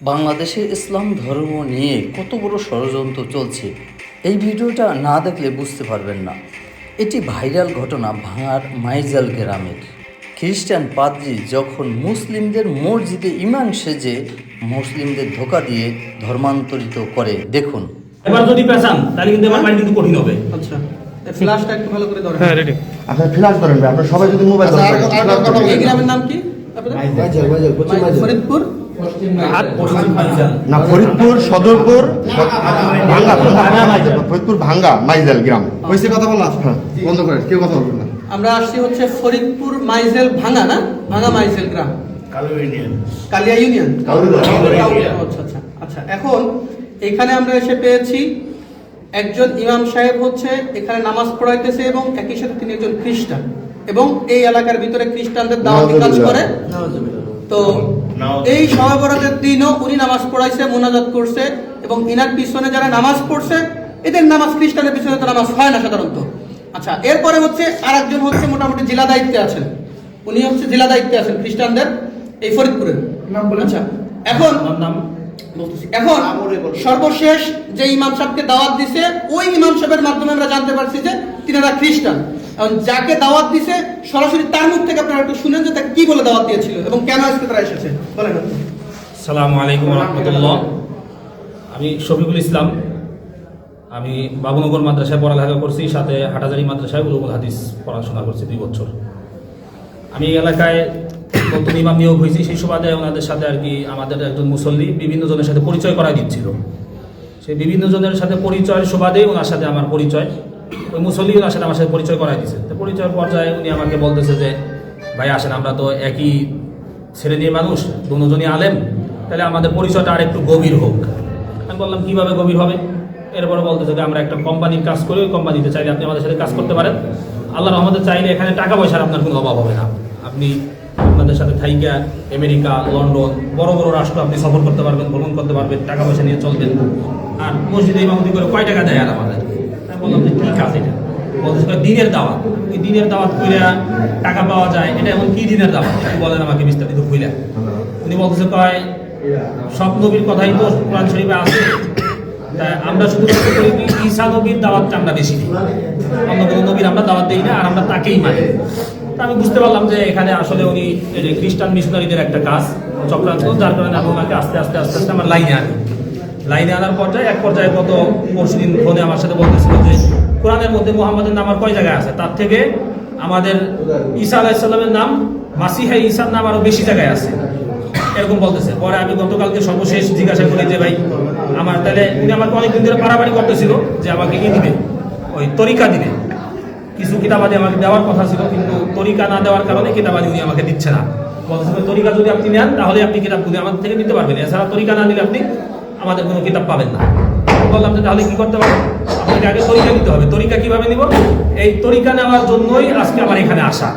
বাংলাদেশে ইসলাম ধর্ম নিয়ে কত বড় ষড়যন্ত্র চলছে এই ভিডিওটা না দেখলে বুঝতে পারবেন না। এটি ভাইরাল ঘটনা ভাঙার মাইজাল গ্রামের। খ্রিস্টান পাদ্রী যখন মুসলিমদের মসজিদে ইমাম সেজে মুসলিমদের ধোঁকা দিয়ে ধর্মান্তরিত করে। দেখুন, এবার যদি পেছান তাহলে কিন্তু আমার মাইন্ড কিন্তু কঠিন হবে। আচ্ছা, ফ্ল্যাশটা একটু ভালো করে ধরেন। হ্যাঁ, রেডি। আপনার ফ্ল্যাশ ধরেন ভাই, আপনারা সবাই যদি মোবাইল ধরেন। এই গ্রামের নাম কি আপনাদের? ফরিদপুর না, ফরিদপুর সদরপুর ফরিদপুর ভাঙ্গা মাইজাল গ্রাম। হয়েছে কথা বলা বন্ধ করে কেউ কথা বলবেন না। আমরা আসছি হচ্ছে ফরিদপুর মাইজেল ভাঙা, না ভাঙা মাইজেল গ্রাম, কালিয়া ইউনিয়ন। আচ্ছা আচ্ছা আচ্ছা, এখন এখানে আমরা এসে পেয়েছি একজন ইমাম সাহেব হচ্ছে এখানে নামাজ পড়াইতেছে এবং একই সাথে তিনি একজন খ্রিস্টান এবং এই এলাকার ভিতরে খ্রিস্টানদের দাওয়াতি কাজ করে। তো এই শবে বরাতের দিনও উনি নামাজ পড়াইছে, মুনাজাত করছে এবং ইনার পিছনে যারা নামাজ পড়ছে এদের নামাজ, খ্রিস্টানের পিছনে তো নামাজ হয় না সাধারণত। আচ্ছা, এরপরে হচ্ছে আরেকজন হচ্ছে মোটামুটি জেলা দায়িত্বে আছেন, উনি হচ্ছে জেলা দায়িত্বে আছেন খ্রিস্টানদের এই ফরিদপুরের। আচ্ছা, এখন সর্বশেষ যে ইমাম সাহেবকে দাওয়াত দিছে ওই ইমাম সাহেবের মাধ্যমে আমরা জানতে পারছি যে তিনারা খ্রিস্টান। এখন যাকে দাওয়াত দিছে সরাসরি তার মুখ থেকে আপনারা একটু শুনেন যে তাকে কি বলে দাওয়াত দিয়েছিল এবং কেন আজকে তারা এসেছে, বলেন। আসসালামু আলাইকুম ওয়া রাহমাতুল্লাহ। আমি শফিকুল ইসলাম, আমি বাবুনগর মাদ্রাসায় পড়ালেখা করছি, সাথে হাটাজারি মাদ্রাসায় উলুমুল হাদিস পড়াশোনা করছি 2 বছর। আমি এই এলাকায় নতুন ইমাম নিয়োগ হয়েছি, সেই সুবাদে ওনাদের সাথে আর কি আমাদের একজন মুসল্লি বিভিন্ন জনের সাথে পরিচয় করাই দিচ্ছিল। সেই বিভিন্ন জনের সাথে পরিচয়ের সুবাদে ওনার সাথে আমার পরিচয়, ওই মুসল্লি ওনার সাথে আমার সাথে পরিচয় করাই দিচ্ছে। তো পরিচয়ের পর্যায়ে উনি আমাকে বলতেছে যে ভাই আসেন, আমরা তো একই শ্রেণীর মানুষ, দুজনই আলেম, তাহলে আমাদের পরিচয়টা আর একটু গভীর হোক। আমি বললাম কিভাবে গভীর হবে? এরপরে বলতেছে যে আমরা একটা কোম্পানির কাজ করি, ওই কোম্পানিতে চাইলে আপনি আমাদের সাথে কাজ করতে পারেন, আল্লাহ রহমতে চাইলে এখানে টাকা পয়সার আপনার কোনো অভাব হবে না। আপনি আপনাদের সাথে থাইকা আমেরিকা, লন্ডন, বড় বড় রাষ্ট্র আপনি সফর করতে পারবেন, ভ্রমণ করতে পারবেন, টাকা পয়সা নিয়ে চলবেন। আর মসজিদে ইমামতি করে কয় টাকা দেয় আর আমাদের? আমি বললাম যে কী কাজ এটা? বলতেছে দিনের দাওয়াত। এই দিনের দাওয়াত করে টাকা পাওয়া যায়, এটা এমন কি দিনের দাওয়াত একটু বলেন আমাকে বিস্তারিত খুলে। উনি বলতেছে কয় সব নবীর কথাই তো কোরআন শরীফে আছে, তাই আমরা শুধুমাত্র করি কি ঈসা নবীর দাওয়াতটা আমরা বেশি দিই, অন্য কোনো নবীর আমরা দাওয়াত দিই না, আর আমরা তাকেই মানি। তা আমি বুঝতে পারলাম যে এখানে আসলে উনি খ্রিস্টান মিশনারিদের একটা কাজ চক্রান্ত, যার কারণে আমি ওনাকে আস্তে আস্তে আস্তে আস্তে আমার লাইনে আনার পর্যায়ে এক পর্যায়ে গত পরশুদিন ফোনে আমার সাথে বলতেছিল যে কোরআনের মধ্যে মুহাম্মাদের নাম আর কয় জায়গায় আছে, তার থেকে আমাদের ঈসা আলাইহিস সালামের নাম, মাসিহা ঈসার নাম আরো বেশি জায়গায় আছে, এরকম বলতেছে। পরে আমি গতকালকে সর্বশেষ জিজ্ঞাসা করি যে ভাই আমার তাহলে, উনি আমাকে অনেকদিন ধরে পারাপারি করতেছিল যে আমাকে কি দিবে, ওই তরিকা দিবে, কিছু কিতাবাদি আমাকে দেওয়ার কথা ছিল, কিন্তু তরিকা না দেওয়ার কারণে কিতাবাদি উনি আমাকে দিচ্ছে না। বলতেছে তরিকা যদি আপনি নেন তাহলে আপনি কিতাবগুলি আমাদের থেকে নিতে পারবেন, এছাড়া তরিকা না নিলে আপনি আমাদের কোনো কিতাব পাবেন না। বললাম যে তাহলে কি করতে পারবেন? আপনাকে আগে তরিকা নিতে হবে। তরিকা কিভাবে নিব? এই তরিকা নেওয়ার জন্যই আজকে আমার এখানে আসা।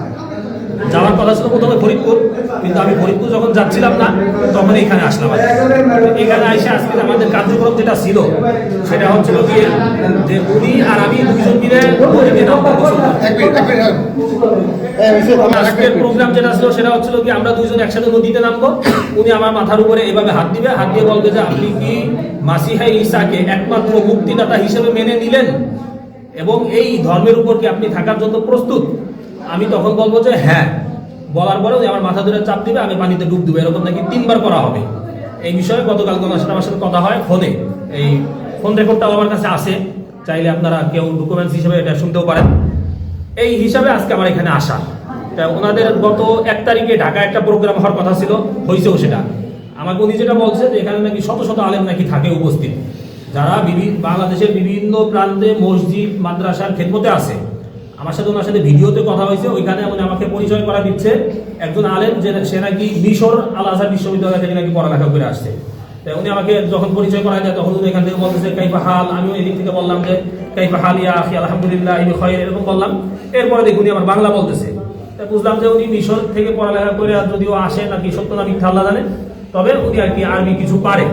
যাওয়ার কথা ছিল প্রথমে ফরিদপুর, কিন্তু আমি ফরিদপুর যখন যাচ্ছিলাম না তখন এখানে আসলাম। এখানে এসে আজকে আমাদের কার্যক্রম যেটা ছিল সেটা হচ্ছিল কি যে উনি আর আমি দুজন মিলে আজকের প্রোগ্রাম যেটা ছিল সেটা হচ্ছিল কি আমরা দুজন একসাথে নদীতে নামবো। উনি আমার মাথার উপরে এভাবে হাত দিবে, হাত দিয়ে বলবে যে আপনি কি মাসিহা ঈসাকে একমাত্র মুক্তিদাতা হিসেবে মেনে নিলেন এবং এই ধর্মের উপর কি আপনি থাকার জন্য প্রস্তুত? আমি তখন বলবো যে হ্যাঁ। বলার পরে আমার মাথা ধরে চাপ দিবে, আমি পানিতে ডুব দেবো, এরকম নাকি 3 বার করা হবে। এই বিষয়ে গতকাল আমার সাথে কথা হয় ফোনে, এই ফোন রেকর্ডটাও আমার কাছে আছে, চাইলে আপনারা কেউ ডকুমেন্টস হিসেবে এটা শুনতেও পারেন। এই হিসাবে আজকে আমার এখানে আসা। তা ওনাদের গত 1 তারিখে ঢাকা একটা প্রোগ্রাম হওয়ার কথা ছিল, হয়েছেও সেটা। আমাকে উনি যেটা বলছে যে এখানে নাকি শত শত আলেম নাকি থাকে উপস্থিত, যারা বাংলাদেশের বিভিন্ন প্রান্তে মসজিদ মাদ্রাসার খেদমতে আছে। আমার সাথে ওনার সাথে ভিডিওতে কথা হয়েছে, ওইখানে উনি আমাকে পরিচয় করা দিচ্ছে একজন আলেম, যে সে নাকি মিশর আল আজহার বিশ্ববিদ্যালয় থেকে নাকি পড়ালেখা করে আসছে। তাই উনি আমাকে যখন পরিচয় করা যায় তখন উনি এখান থেকে বলতেছে কাইফা হাল, আমিও এদিক থেকে বললাম যে কাইফা হাল ইয়া আখি আলহামদুলিল্লাহ খয়ের, এরকম বললাম। এরপরে দেখুন উনি আমার বাংলা বলতেছে। তাই বুঝলাম যে উনি মিশর থেকে পড়ালেখা করে যদিও আসে নাকি সত্য না মিথ্যা আল্লাহ জানে, তবে উনি আর কি আরবি কিছু পারে।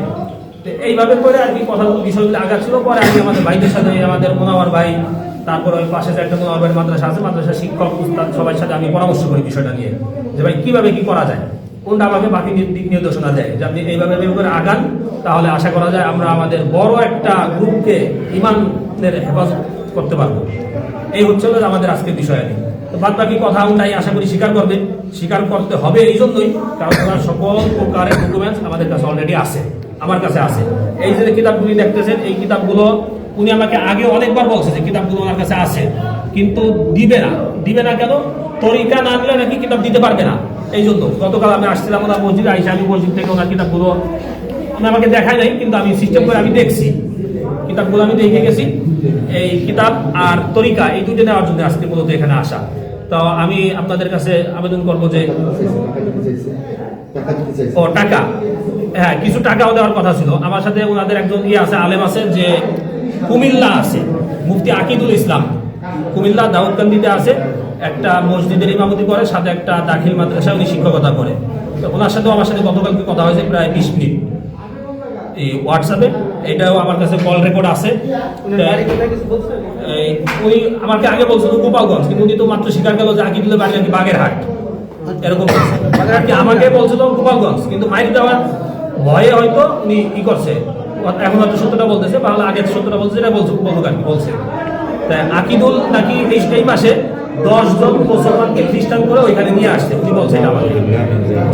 তো এইভাবে করে আর কি কথাগুলো বিষয়গুলো আগাচ্ছিল। পরে আমি আমাদের ভাইদের সাথে, আমাদের মোনাওয়ার ভাই, তারপরে ওই পাশে যে একটা মাদ্রাসা আছে, মাদ্রাসার শিক্ষক উস্তাদ সবার সাথে আমি পরামর্শ করি বিষয়টা নিয়ে যে ভাই কিভাবে কি করা যায়। কোনটা আমাকে বাকি দিক নির্দেশনা দেয় যে আপনি এইভাবে করে আগান, তাহলে আশা করা যায় আমরা আমাদের বড় একটা গ্রুপকে ইমানের হেফাজত করতে পারবো। এই হচ্ছে আমাদের আজকের বিষয় নেই। তো বাদ বাকি কথা ওটাই আশা করি স্বীকার করবে, স্বীকার করতে হবে এই জন্যই কারণ ওনার সকল প্রকারের ডকুমেন্টস আমাদের কাছে অলরেডি আছে, আমার কাছে আছে। এই যে কিতাবগুলি দেখতেছেন, এই কিতাবগুলো উনি আমাকে আগে অনেকবার বলছে যে কিতাবগুলো ওনার কাছে আছে, কিন্তু দিবে না কেন? তরিকা না দিলে নাকি কিতাব দিতে পারবে না। এই জন্য গতকাল আমি আসছিলাম ওনার মসজিদে, আইসা আমি মসজিদ থেকে ওনার কিতাবগুলো উনি আমাকে দেখায় নাই, কিন্তু আমি সিস্টেম করে আমি দেখছি কিতাবগুলো, আমি দেখে গেছি। এই কিতাব আর তরিকা এই দুটো নেওয়ার জন্য আজকে মূলত এখানে আসা। তো আমি আপনাদের কাছে আবেদন করবো যে টাকা, হ্যাঁ কিছু টাকাও দেওয়ার কথা ছিল। আমার সাথে ওনাদের একজন আছে, আলেম আছে, যে কুমিল্লা আছে, মুফতি আকিদুল ইসলাম, কুমিল্লা দাউদকান্দিতে আছে, একটা মসজিদের ইমামতি করে, সাথে একটা দাখিল মাদ্রাসায় উনি শিক্ষকতা করে। তো ওনার সাথেও আমার সাথে গতকালকে কথা হয়েছে প্রায় 20 মিনিট এই হোয়াটসঅ্যাপে, এটাও আমার কাছে কল রেকর্ড আছে। উনি আমাকে আগে বলছিল গোপালগঞ্জ, কিন্তু উনি তো মাত্র স্বীকার গেল যে আকিদুলের বাড়ি নাকি বাগেরহাট, এরকম আমাকে বলছিল গোপালগঞ্জ, কিন্তু মাইক দেওয়ার ভয়ে হয়তো উনি ই করছে, এখন হয়তো সত্যটা বলতেছে, বাংলা আগের সত্যটা বলছে, এটা বলবো আর কি বলছে। তাই আকিদুল নাকি এই মাসে 10 জন মুসলমানকে খ্রিস্টান করে ওইখানে নিয়ে আসছে, উনি বলছে এটা আমাকে,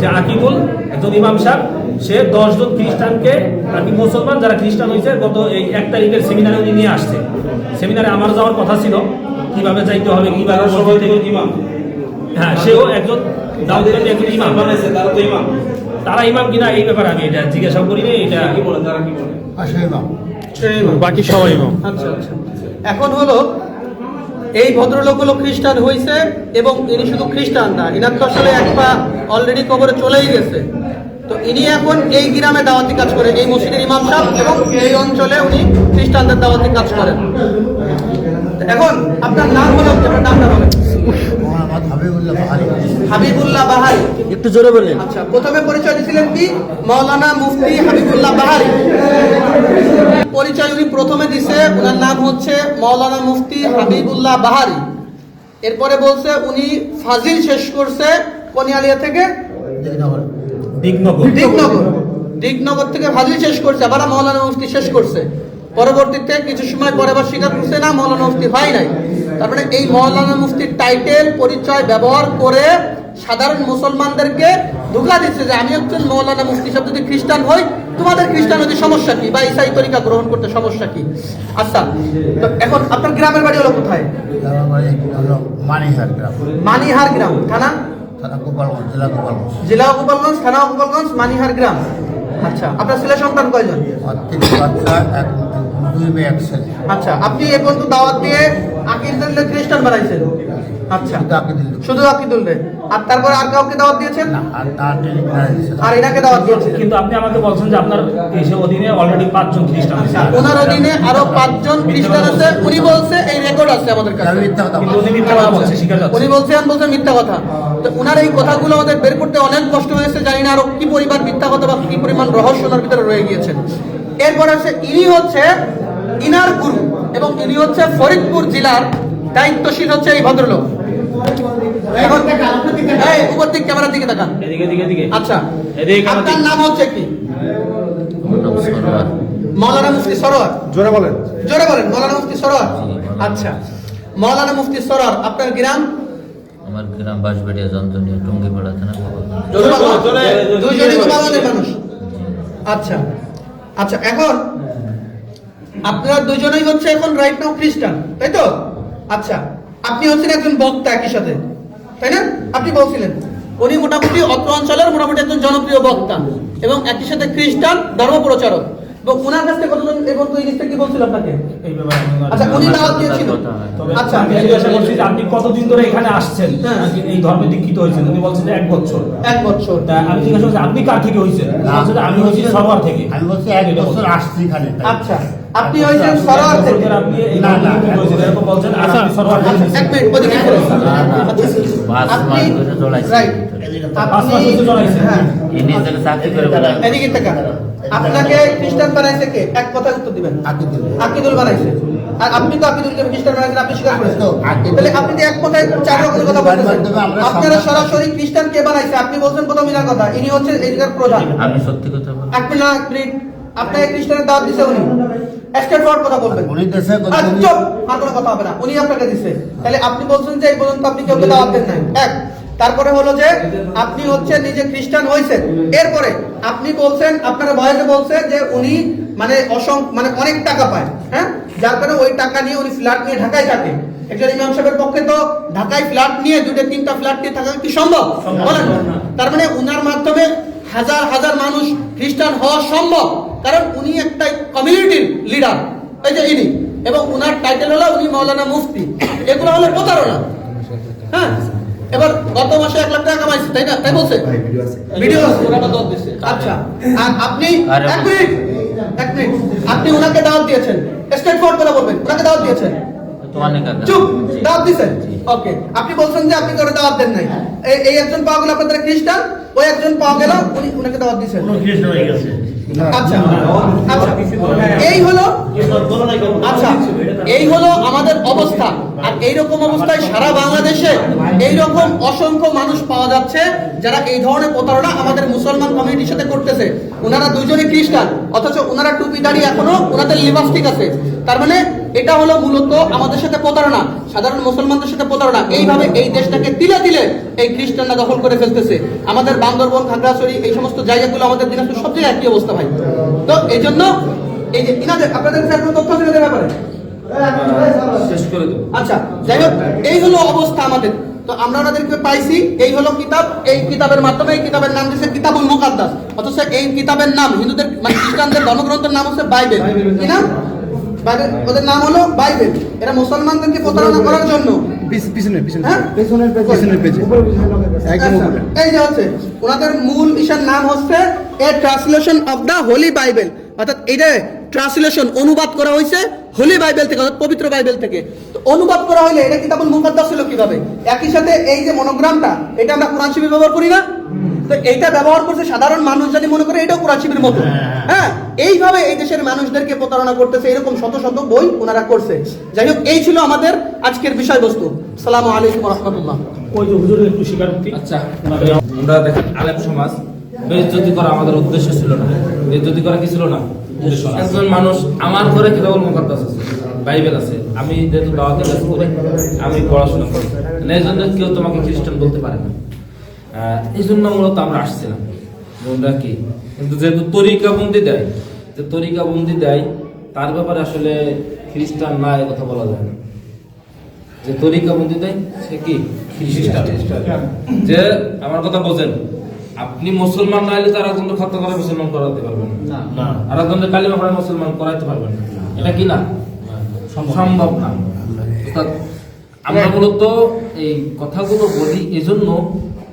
যে আকিদুল একজন ইমাম সাহেব, সে 10 জন খ্রিস্টানকে আর কি মুসলমান যারা খ্রিস্টান হয়েছে গত এই 1 তারিখের সেমিনারে উনি নিয়ে আসছে। সেমিনারে আমার যাওয়ার কথা ছিল, কিভাবে যাইতে হবে, কিভাবে ইমাম, হ্যাঁ সেও একজন দাউদকান্দি একজন ইমাম, তারা ইমাম কিনা এই ব্যাপারে আমি এটা জিজ্ঞাসা করিনি, এটা কি বলেন, তারা কি বলেন বাকি সবাই ইমাম। আচ্ছা আচ্ছা, এখন হলো এই ভদ্রলোকগুলো খ্রিস্টান হয়েছে, এবং ইনি শুধু খ্রিস্টান না, ইনার তো আসলে এক পা অলরেডি কবরে চলেই গেছে। তো ইনি এখন এই গ্রামে দাওয়াতি কাজ করে, এই মসজিদের ইমাম সাহেব, এবং এই অঞ্চলে উনি খ্রিস্টানদের দাওয়াতি কাজ করেন। এখন আপনার নাম হলো, আপনার নামটা বলেন। হাবিবুল্লাহ বাহারি, একটু জোরে বললেন। আচ্ছা, প্রথমে পরিচয় দিয়েছিলেন কি? মাওলানা মুফতি হাবিবুল্লাহ বাহারি। পরিচয় উনি প্রথমে দিছে, ওনার নাম হচ্ছে মাওলানা মুফতি হাবিবুল্লাহ বাহারি। এরপরে বলছে উনি ফাজিল শেষ করছে কোনিয়ালিয়া থেকে, দিগনগর থেকে ফাজিল শেষ করছে, আবার মাওলানা মুফতি শেষ করছে। পরবর্তীতে কিছু সময় পরে আবার স্বীকার করছে না মাওলানা মুফতি হয় নাই। তারপরে এই মাওলানা মুফতির টাইটেল পরিচয় ব্যবহার করে সাধারণ মুসলমানদেরকে ধোঁকা দিচ্ছে যে আমি একজন মাওলানা মুফতি সাহেব, যদি খ্রিস্টান হই তোমাদের খ্রিস্টান হতে সমস্যা কি, বা ইসাই তরিকা গ্রহণ করতে সমস্যা কি? আচ্ছা, তো এখন আপনার গ্রামের বাড়ি হলো কোথায়? মানিহার গ্রাম, থানা জেলা গোপালগঞ্জ, থানা গোপালগঞ্জ, মানিহার গ্রাম। আচ্ছা, আপনার ছেলে সন্তান কয়জন? আচ্ছা, আপনি এ পর্যন্ত দাওয়াত দিয়ে আকিদুল্লাহ খ্রিস্টান বানাইছেন? আচ্ছা, শুধু আকিদুল্লাহ, আর তারপরে আর কাউকে দাওয়াত দিয়েছেন? আর এনাকে দাওয়াত দিয়েছেন? কিন্তু আপনি আমাকে বলছেন যে আপনার এই অধীনে অলরেডি 5 জন খ্রিস্টান আছে। ওনার অধীনে আরো 5 জন খ্রিস্টান আছে, উনি বলছে, এই রেকর্ড আছে আমাদের কাছে। কিন্তু উনি মিথ্যা কথা বলছে, স্বীকার করছে। উনি বলছেন মিথ্যা কথা। তো ওনার এই কথাগুলো আমাদের বের করতে অনেক কষ্ট হয়েছে, জানি না আরো কি পরিমাণ মিথ্যা কথা বা কি পরিমাণ রহস্য ওনার ভিতরে রয়ে গিয়েছে। এরপর আছে ইনি হচ্ছে ইনার গুরু, এবং ইনি হচ্ছে ফরিদপুর জেলার দায়িত্বশীল হচ্ছে এই ভদ্রলোক। এখন উপর দিক ক্যামেরার দিকে তাকান। আচ্ছা, আপনার নাম হচ্ছে কি? মাওলানা মুফতি সরোয়ার। জোরে বলেন। জোরে বলেন, মাওলানা মুফতি সরোয়ার। আচ্ছা, মাওলানা মুফতি সরোয়ার, আপনার গ্রাম? আমার গ্রাম বাঁশবাড়িয়া যন্ত্রণীয় টুঙ্গিপাড়া থানা। দুইজনই গোপালগঞ্জের মানুষ। আচ্ছা আচ্ছা, এখন আপনারা দুজনেই হচ্ছে এখন রাইট নাও খ্রিস্টান, তাই তো? আচ্ছা, আপনি হচ্ছেন একজন বক্তা একই সাথে, তাই না? আপনি বলছিলেন উনি মোটামুটি অত্র অঞ্চলের মোটামুটি একজন জনপ্রিয় বক্তা, এবং একই সাথে খ্রিস্টান ধর্ম প্রচারক। এবং ওনার কাছ থেকে কতজন এবং এই জিনিসটা কি বলছিল আপনাকে? এই ব্যাপারে আচ্ছা, উনি দাওয়াত দিয়েছিল। আচ্ছা, আমি জিজ্ঞাসা করছি যে আপনি কতদিন ধরে এখানে আসছেন, এই ধর্মে দীক্ষিত হয়েছেন? উনি বলছেন যে 1 বছর। 1 বছর। তা আমি জিজ্ঞাসা করছি আপনি কার থেকে হয়েছেন? বলছেন আমি হচ্ছি সরোয়ার থেকে। আমি বলছি 1 বছর আসছি এখানে। আচ্ছা, আপনি হয়েছেন সরোয়ার থেকে। আপনি এই ধর্মে দীক্ষিত হয়েছেন এরকম বলছেন, আর আপনি সরোয়ার থেকে। এক মিনিট, ওদিকে ফেরত। আপনি রাইট, 5 মাস ধরে চলাইছেন। হ্যাঁ, এই নিজের চাকরি করে বলে এদিকে তাকান। আপনাকে খ্রিস্টান বানাইছে কে? এক কথায় উত্তর দিবেন। আকিদুল বানাইছে। আর আপনি তো আকিদুলকে খ্রিস্টান বানাইছেন, আপনি স্বীকার করেছেন। তাহলে আপনি তো এক কথায় চার রকমের কথা বলতেছেন। আপনারা সরাসরি খ্রিস্টান কে বানাইছে আপনি বলছেন প্রথম ইনার কথা, ইনি হচ্ছে এদিকের প্রধান। আমি সত্যি কথা বলি। আপনি না আপনাকে খ্রিস্টানের দাওয়াত দিছে উনি, স্ট্রেট ফরওয়ার্ড কথা বলবেন। উনি দেশে চুপ, আর কোনো কথা হবে না, উনি আপনাকে দিছে। তাহলে আপনি বলছেন যে এই পর্যন্ত আপনি কাউকে দাওয়াত দেন নাই, এক। তারপরে হলো যে আপনি হচ্ছে নিজে খ্রিস্টান হয়েছেন, এরপরে আপনি বলছেন আপনারা ভয়েসে বলছে যে উনি মানে মানে অনেক টাকা পায়, হ্যাঁ, যার কারণে ওই টাকা নিয়ে উনি ফ্ল্যাট নিয়ে ঢাকায় থাকে। একজন ইমাম সাহেবের পক্ষে তো ঢাকায় ফ্ল্যাট নিয়ে 2-3টা ফ্ল্যাট নিয়ে থাকা কি সম্ভব? বলেন। তার মানে উনার মাধ্যমে হাজার হাজার মানুষ খ্রিস্টান হওয়া সম্ভব, কারণ উনি একটা কমিউনিটির লিডার, এই যে ইনি, এবং উনার টাইটেল হলো উনি মাওলানা মুফতি। এগুলো হলো প্রতারণা। হ্যাঁ, এবার গত মাসে 1 লাখ টাকা কামাইছে, তাই না? তাই বলছে, ভিডিও আছে, ওরা দাওয়াত দিয়েছে। আচ্ছা, আর আপনি এক মিনিট আপনি উনাকে দাওয়াত দিয়েছেন, স্ট্রেট ফরওয়ার্ড করে বলবেন, উনাকে দাওয়াত দিয়েছেন। চুপ, দাওয়াত দিয়েছেন, ওকে। আপনি বলছেন যে আপনি করে দাওয়াত দেন নাই। এই একজন পাওয়া গেল আপনাদের খ্রিস্টান, ওই একজন পাওয়া গেল উনি উনাকে দাওয়াত দিয়েছেন। আচ্ছা আচ্ছা, এই হলো আচ্ছা এই হলো আমাদের অবস্থা। আর এইরকম অবস্থায় সারা বাংলাদেশে এইরকম অসংখ্য মানুষ পাওয়া যাচ্ছে যারা এই ধরনের প্রতারণা আমাদের মুসলমান কমিউনিটির সাথে করতেছে। ওনারা দুইজনই খ্রিস্টান, অথচ ওনারা টুপি দাঁড়িয়ে এখনো ওনাদের লিবাস ঠিক আছে। তার মানে এটা হলো মূলত আমাদের সাথে প্রতারণা, সাধারণ মুসলমানদের সাথে প্রতারণা। এইভাবে এই দেশটাকে তিলে তিলে এই খ্রিস্টানরা দখল করে ফেলতেছে। আমাদের বান্দরবন, খাগড়াছড়ি, এই সমস্ত জায়গাগুলো, আমাদের দিনাজপুর, সব জায়গায় একই অবস্থা ভাই। তো এই জন্য এই যে ইনাদের আপনাদের কাছে কোনো তথ্য আছে এদের ব্যাপারে? শেষ করে দেব। আচ্ছা, যাই হোক, এই হলো অবস্থা আমাদের। তো আমরা ওনাদেরকে পাইছি, এই হলো কিতাব, এই কিতাবের মাধ্যমে, এই কিতাবের নাম দিয়েছে কিতাবুল মুকাদ্দাস, অথচ এই কিতাবের নাম হিন্দুদের মানে খ্রিস্টানদের ধর্মগ্রন্থের নাম হচ্ছে বাইবেল। কি নাম? বাইবেল। ওদের নাম হলো বাইবেল। এরা মুসলমানদেরকে প্রতারণা করার জন্য এই যে হচ্ছে ওনাদের মূল ইশার নাম হচ্ছে a translation of the holy Bible, অর্থাৎ এইটা ট্রান্সলেশন, অনুবাদ করা হয়েছে হোলি বাইবেল থেকে, অর্থাৎ পবিত্র বাইবেল থেকে। তো অনুবাদ করা হইলে এটা কিতাবুল মুকাদ্দাস ছিল কিভাবে? একই সাথে এই যে মনোগ্রামটা, এটা আমরা কোরআন শরীফে ব্যবহার করি না? তো এইটা ব্যবহার করছে সাধারণ মানুষ, যদি মনে করে এটাও কোরআন শরীফের মতো। হ্যাঁ, এইভাবে এই দেশের মানুষদেরকে প্রতারণা করতেছে। এরকম শত শত বই ওনারা করছে। যাই হোক, এই ছিল আমাদের আজকের বিষয়বস্তু। আসসালামু আলাইকুম ওয়া রাহমাতুল্লাহ। ওই যে হুজুরের একটু স্বীকারোক্তি। আচ্ছা, আমরা দেখেন আলেম সমাজ বেইজ্জতি করা আমাদের উদ্দেশ্য ছিল না। বেইজ্জতি করা কি ছিল না? একজন মানুষ, আমার ঘরে কিতাবুল মুকাদ্দাস আছে, বাইবেল আছে, আমি যেহেতু দাওয়াতের কাজ করি, আমি পড়াশোনা করি, এই জন্য কেউ তোমাকে খ্রিস্টান বলতে পারে না। এই জন্য মূলত আমরা আসছিলাম কি, কিন্তু যেহেতু তরিকাবন্দি দেয়, যে তরিকাবন্দি দেয় তার ব্যাপারে আসলে খ্রিস্টান না এ কথা বলা যায় না। যে তরিকাবন্দি দেয় সে কি খ্রিস্টান। যে আমার কথা বোঝেন, আপনি মুসলমান না হলে তারা কিন্তু খতম করে মুসলমান করাতে পারবেন না, আর একজনের কালিমা পড়ে মুসলমান করাইতে পারবেন না, এটা কি না? সম্ভব না। অর্থাৎ আমরা মূলত এই কথাগুলো বলি এজন্য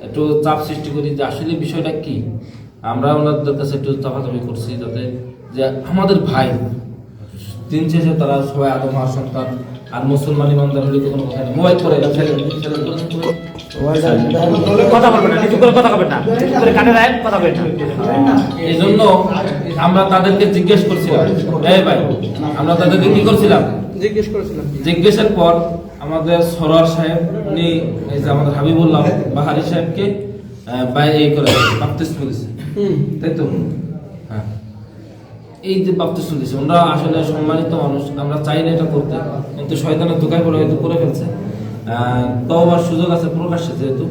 একটু চাপ সৃষ্টি করি যে আসলে বিষয়টা কি। আমরা ওনাদের কাছে একটু চাপাচাপি করছি যাতে যে আমাদের ভাই দিন শেষে তারা সবাই আদম হওয়ার সন্তান, আর মুসলমান ইমানদার হলে তো কোনো কথা নেই। মোবাইল করে কথা বলবেন না, কিছু করে কথা বলবেন না, কিছু করে কানে রাখেন, কথা বলবেন না। এই জন্য আমরা তাদেরকে জিজ্ঞেস করছিলাম, এই ভাই, আমরা তাদেরকে কি করছিলাম, জিজ্ঞেসের পর আমাদের সরোয়ার সাহেব উনি এই যে আমাদের হাবিবুল্লাহ বাহারি সাহেবকে এই করে বাপ্তিস্ম দিয়েছে, তাই তো? হ্যাঁ, এই যে বাপ্তিস্ম দিয়েছে, আমরা আসলে সম্মানিত মানুষ, আমরা চাই না এটা করতে, কিন্তু শয়তানের ধোঁকায় পড়ে হয়তো করে ফেলছে। তওবার সুযোগ আছে প্রকাশ্যে, যেহেতু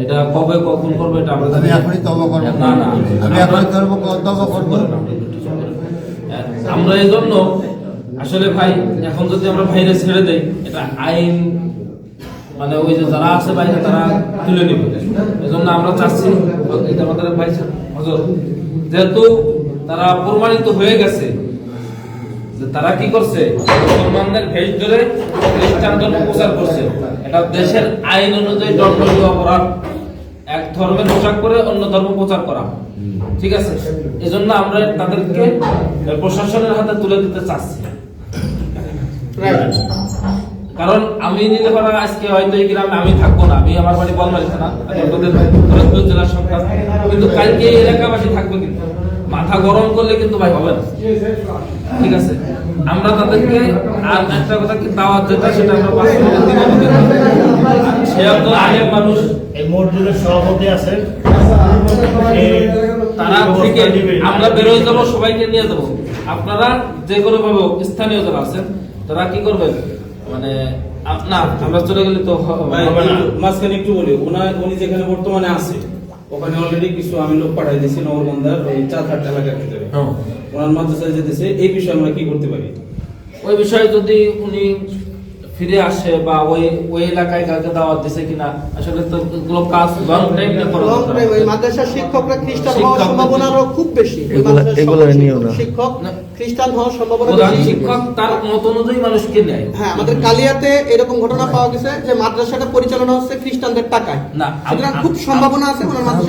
এটা কবে কখন করবো এটা আমরা জানি। এখনই তওবা করব না না, আমি এখনই তওবা করব। আমরা এই জন্য আসলে ভাই, এখন যদি আমরা বাইরে ছেড়ে দেই, এটা আইন মানে ওই যে যারা আছে বাইরে তারা তুলে নেবে। এই জন্য আমরা চাচ্ছি এটা আমাদের ভাই হজর, যেহেতু তারা প্রমাণিত হয়ে গেছে যে তারা কি করছে, মুসলমানদের ভেষ ধরে খ্রিস্টান ধর্ম প্রচার করছে, এটা দেশের আইন অনুযায়ী দণ্ডনীয় অপরাধ, এক ধর্মের পোশাক করে অন্য ধর্ম প্রচার করা, ঠিক আছে? এজন্য আমরা তাদেরকে প্রশাসনের হাতে তুলে দিতে চাচ্ছি। কারণ আমি নিতে পারা আজকে হয়তো এই গ্রামে আমি থাকবো না, আমি আমার বাড়ি বলমারি থানা, জেলার সন্তান, কিন্তু কালকে এই এলাকাবাসী থাকবে কিন্তু মাথা গরম করলে কিন্তু ভাই হবে না, ঠিক আছে? আমরা তাদেরকে আর একটা কথা কি দাওয়াত যেটা সেটা আমরা বাস্তবায়ন দিব। সে একজন আলেম মানুষ, এই মসজিদের সভাপতি আছেন, তারা থেকে আমরা বেরোয় যাবো, সবাইকে নিয়ে যাবো। আপনারা যে কোনো ভাবে হোক, স্থানীয় যারা আছেন তারা কি করবেন, মানে না আমরা চলে গেলে তো হবে না। মাঝখানে একটু বলি, উনি যেখানে বর্তমানে আছে ওখানে অলরেডি কিছু আমি লোক পাঠাই দিয়েছি নগরবন্ধার ওই 4-8 এলাকার ভিতরে, ওনার মাদ্রাসায় যেতেছে। এই বিষয়ে আমরা কি করতে পারি? ওই বিষয়ে যদি উনি ফিরে আসে বা ওই এলাকায় কাউকে দাওয়াত দিছে কিনা, আসলে তো এগুলো কাজ লং টাইম না করা লং দরকার। টাইম ওই মাদ্রাসার শিক্ষকরা খ্রিস্টান হওয়ার শিক্ষকদের সম্ভাবনা আরো খুব বেশি। ওই এগুলা- মাদ্রাসার এগুলা সকল নিও না। শিক্ষক খ্রিস্টান হওয়ার সম্ভাবনা প্রধান বেশি। শিক্ষক তার মত অনুযায়ী মানুষকে নেয়। হ্যাঁ, আমাদের কালিয়াতে এরকম ঘটনা পাওয়া গেছে যে মাদ্রাসাটা পরিচালনা হচ্ছে খ্রিস্টানদের টাকায়। না, সুতরাং খুব সম্ভাবনা আছে ওনার মাদ্রাসা